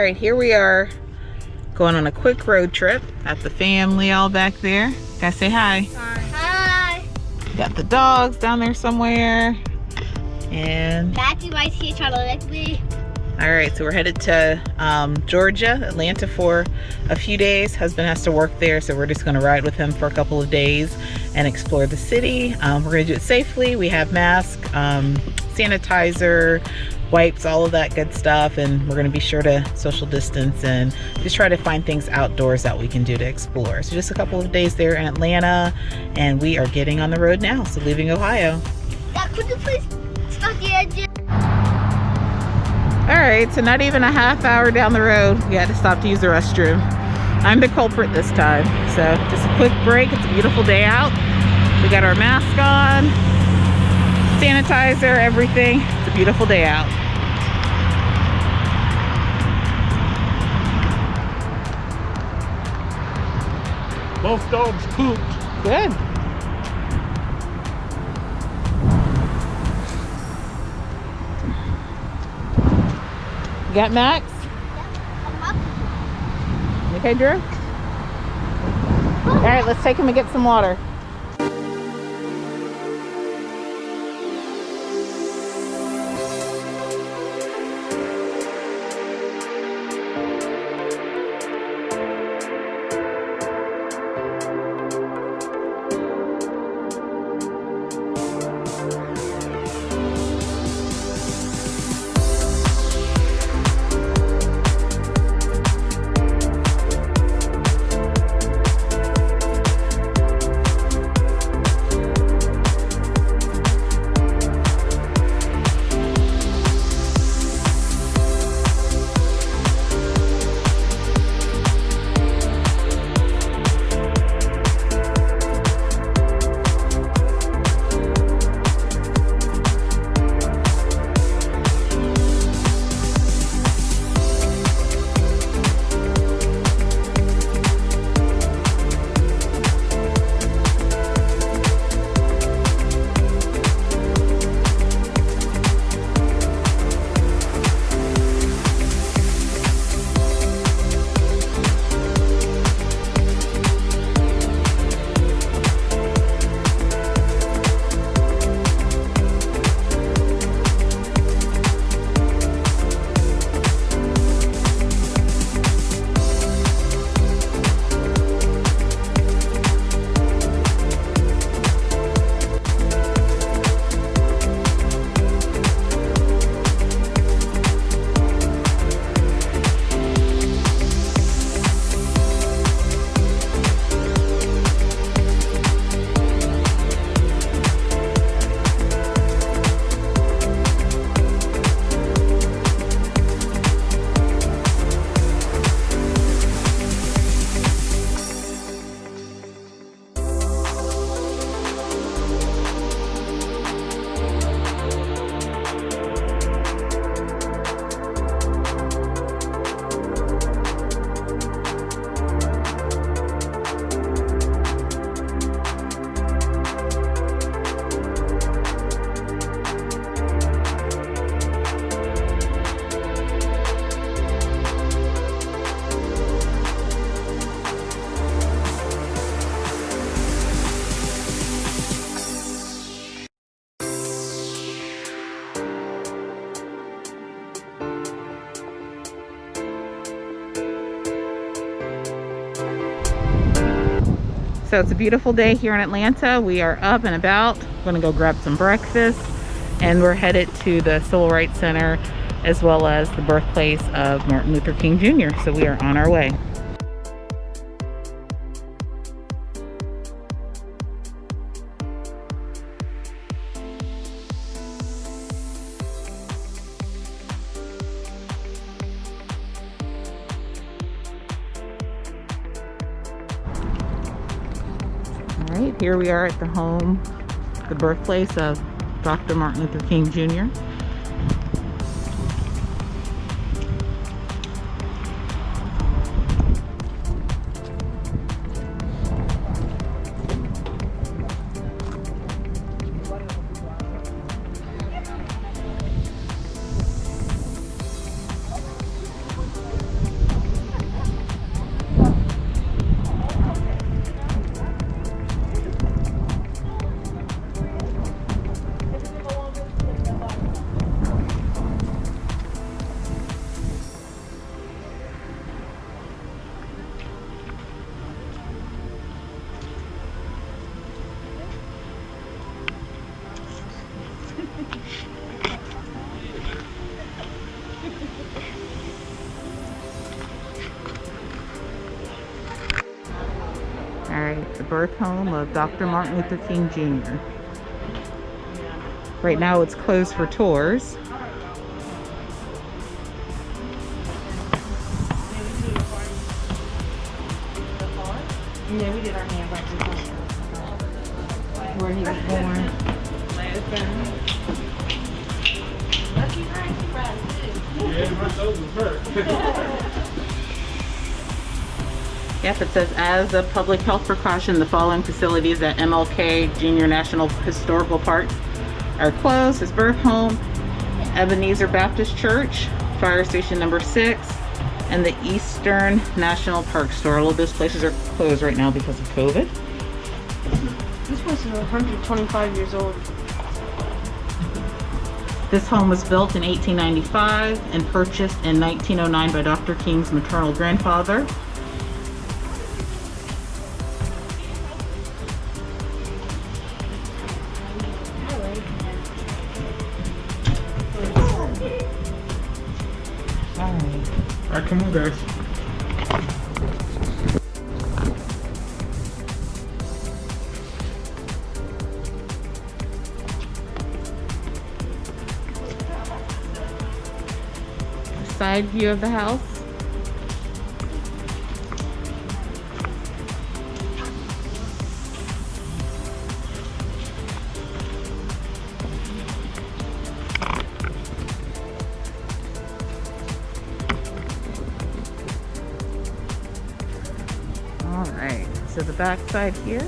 right, here we are going on a quick road trip. Got the family all back there. Guys, say hi. Hi. Got the dogs down there somewhere. And Matthew might see trying to lick me. all right, so we're headed to Georgia, Atlanta for a few days. Husband has to work there, so we're just gonna ride with him for a couple of days and explore the city. We're gonna do it safely. We have masks, sanitizer, wipes, all of that good stuff, and we're gonna be sure to social distance and just try to find things outdoors that we can do to explore. So just a couple of days there in Atlanta, and we are getting on the road now, so leaving Ohio. Yeah, could you please stop the engine? All right, so not even a half hour down the road, we had to stop to use the restroom. I'm the culprit this time. So just a quick break. It's a beautiful day out. We got our mask on, sanitizer, everything. It's a beautiful day out. Both dogs pooped. Good. You got Max? You okay, Drew? All right, let's take him and get some water. So it's a beautiful day here in Atlanta. We are up and about. We're gonna go grab some breakfast, and we're headed to the Civil Rights Center as well as the birthplace of Martin Luther King Jr. So we are on our way. All right, here we are at the home, the birthplace of Dr. Martin Luther King Jr. the birth home of Dr. Martin Luther King Jr. Right now it's closed for tours. Yeah, we did our hand practice where he was born. Yeah, my shoulders hurt. Yep, it says as a public health precaution, the following facilities at MLK Junior National Historical Park are closed. His birth home, Ebenezer Baptist Church, Fire Station number 6, and the Eastern National Park Store. All of those places are closed right now because of COVID. This place is 125 years old. This home was built in 1895 and purchased in 1909 by Dr. King's maternal grandfather. All right, come on, guys. Side view of the house. All right, so the back side here.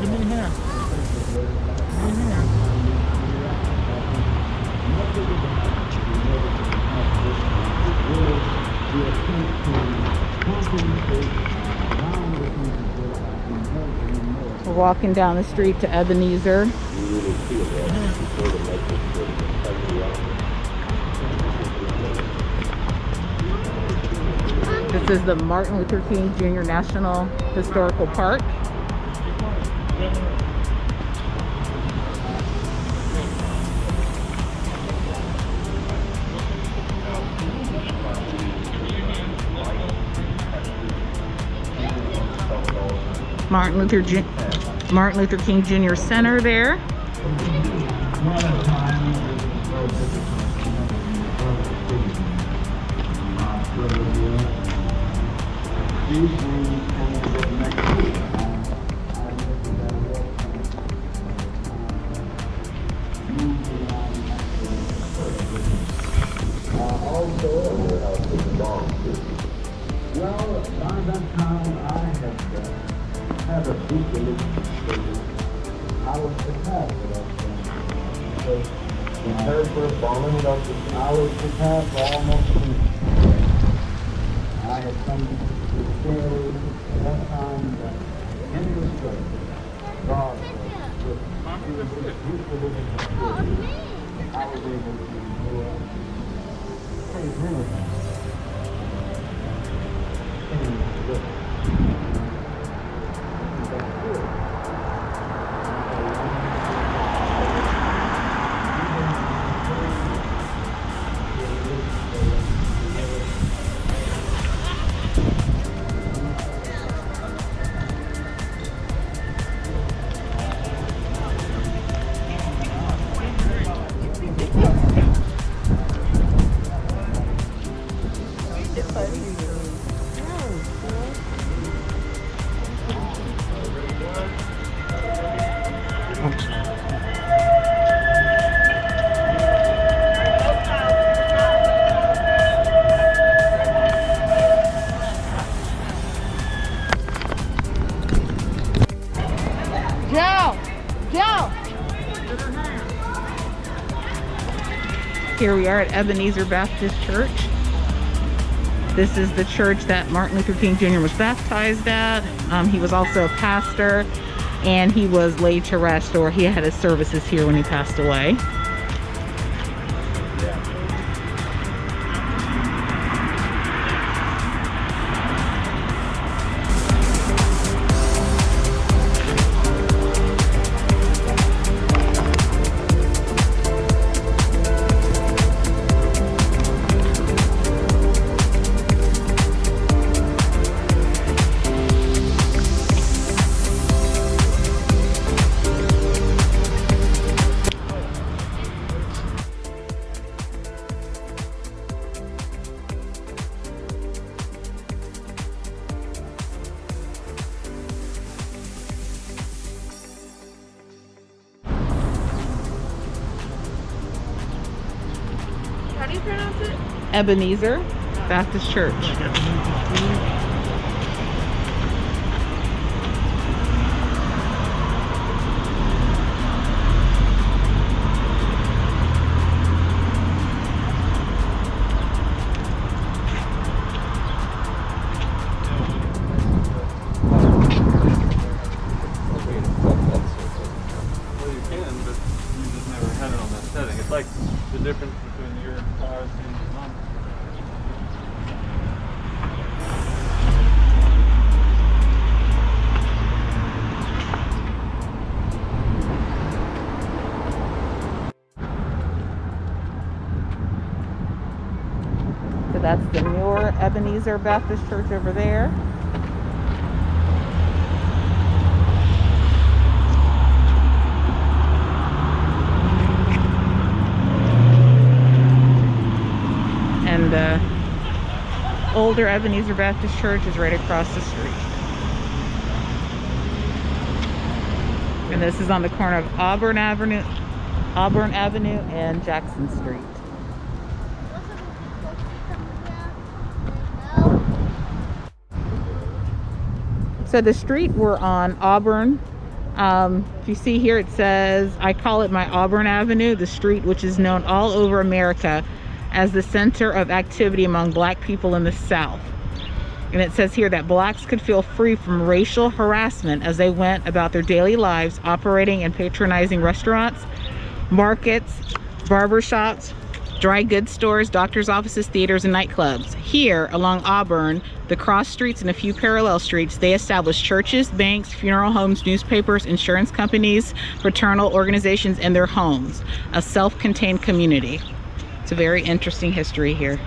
Give me the hand. Give me the hand. We're walking down the street to Ebenezer. This is the Martin Luther King Jr. National Historical Park. Martin Luther King Jr. Center there. Well, by that time I had a deep religious experience. I was prepared for that thing. Because the terror bombing of the I was prepared for almost anything. I had come to feel at that time that in this place, God was with this deep religious experience. I was able to endure praise him. Here we are at Ebenezer Baptist Church. This is the church that Martin Luther King Jr. was baptized at. He was also a pastor, and he was laid to rest, or he had his services here when he passed away. How do you pronounce it? Ebenezer Baptist Church. Well, you can, but you just never had it on that setting. It's like the difference between your cars and mine. So that's the newer Ebenezer Baptist Church over there. And the older Ebenezer Baptist Church is right across the street. And this is on the corner of Auburn Avenue and Jackson Street. So the street we're on, Auburn, if you see here, it says, I call it my Auburn Avenue, the street which is known all over America as the center of activity among black people in the South. And it says here that blacks could feel free from racial harassment as they went about their daily lives, operating and patronizing restaurants, markets, barbershops, dry goods stores, doctors' offices, theaters, and nightclubs. Here, along Auburn, the cross streets and a few parallel streets, they established churches, banks, funeral homes, newspapers, insurance companies, fraternal organizations, and their homes, a self-contained community. It's a very interesting history here.